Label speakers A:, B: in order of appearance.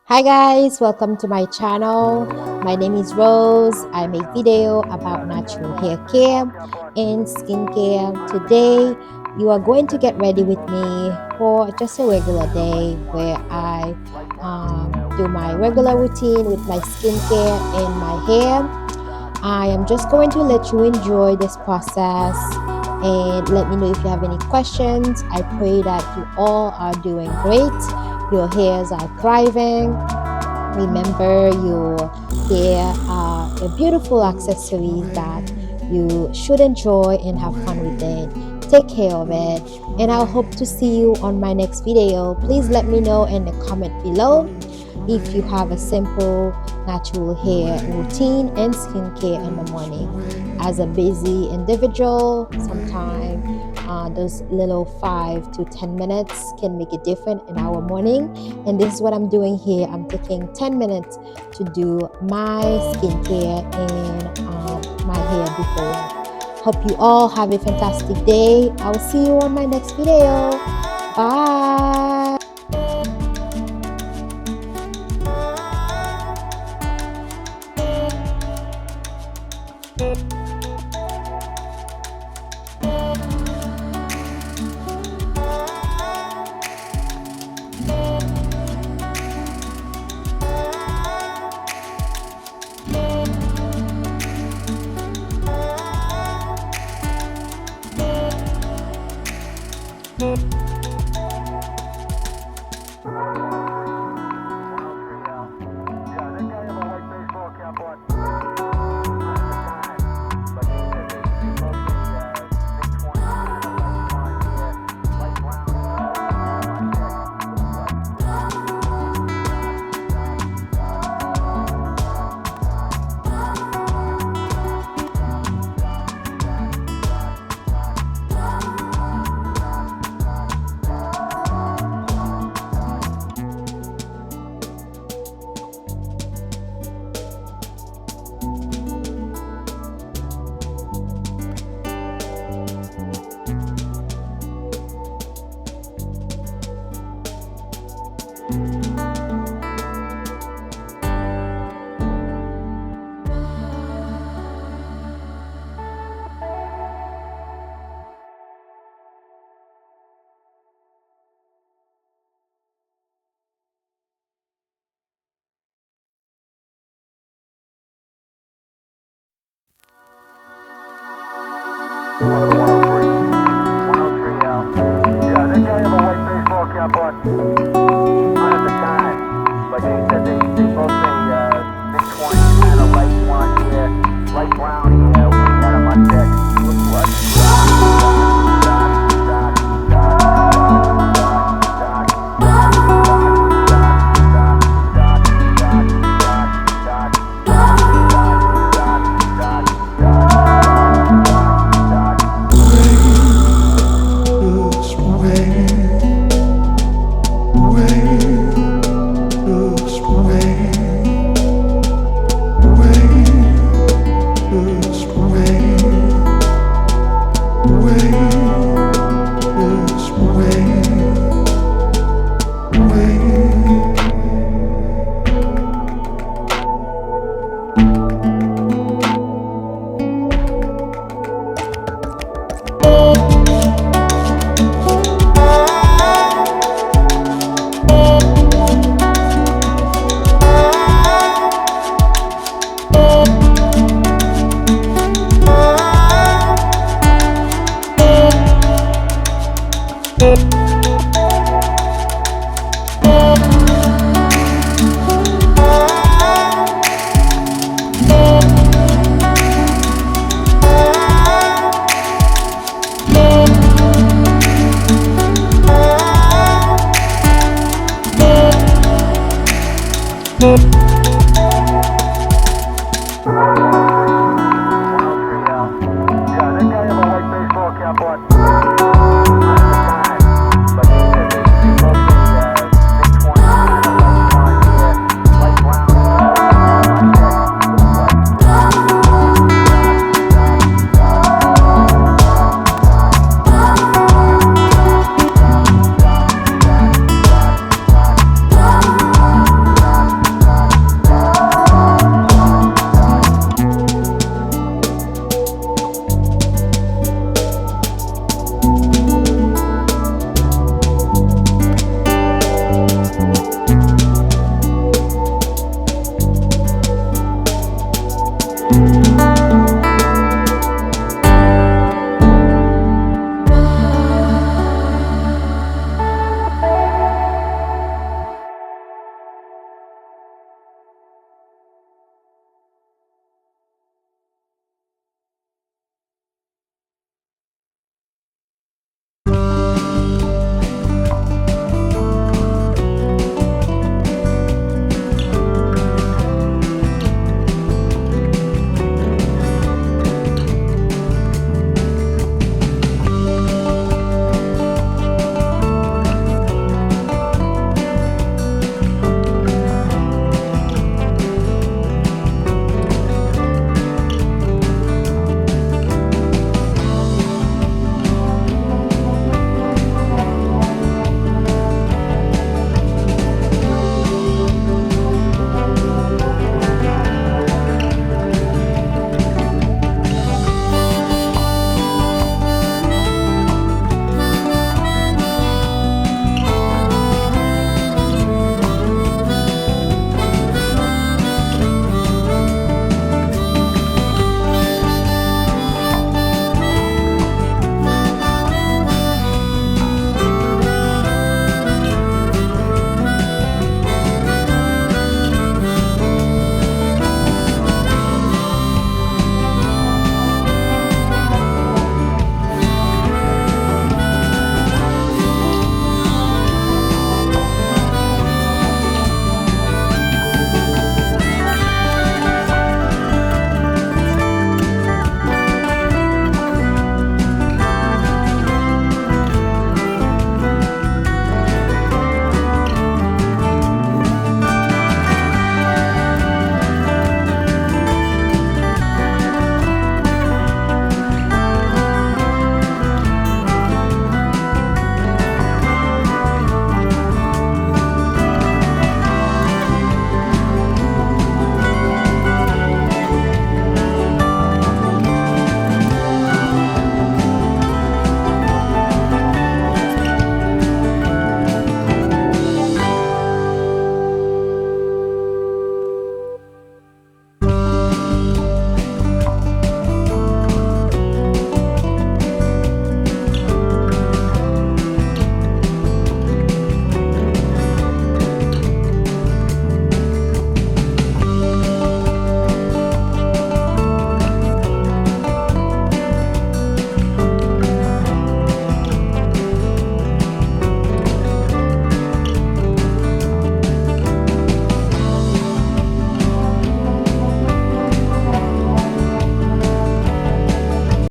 A: Hi guys, welcome to my channel. My name is Rose. I make video about natural hair care and skincare. Today, you are going to get ready with me for just a regular day where I do my regular routine with my skincare and my hair. I am just going to let you enjoy this process and let me know if you have any questions. I pray that you all are doing great. Your hairs are thriving. Remember, your hair are a beautiful accessory that you should enjoy and have fun with it. Take care of it, and I'll hope to see you on my next video. Please let me know in the comment below if you have a simple natural hair routine and skincare in the morning. As a busy individual, sometimes those little 5 to 10 minutes can make a difference in our morning, and this is what I'm doing here. I'm taking 10 minutes to do my skincare and my hair before. Hope you all have a fantastic day. I will see you on my next video. Bye.
B: Yeah, they can't have a white baseball cap on. Not at the time. But they said they both say mid-20s, kind of light blonde hair, light brown hair. We had a mustache. Look what?
A: Bye.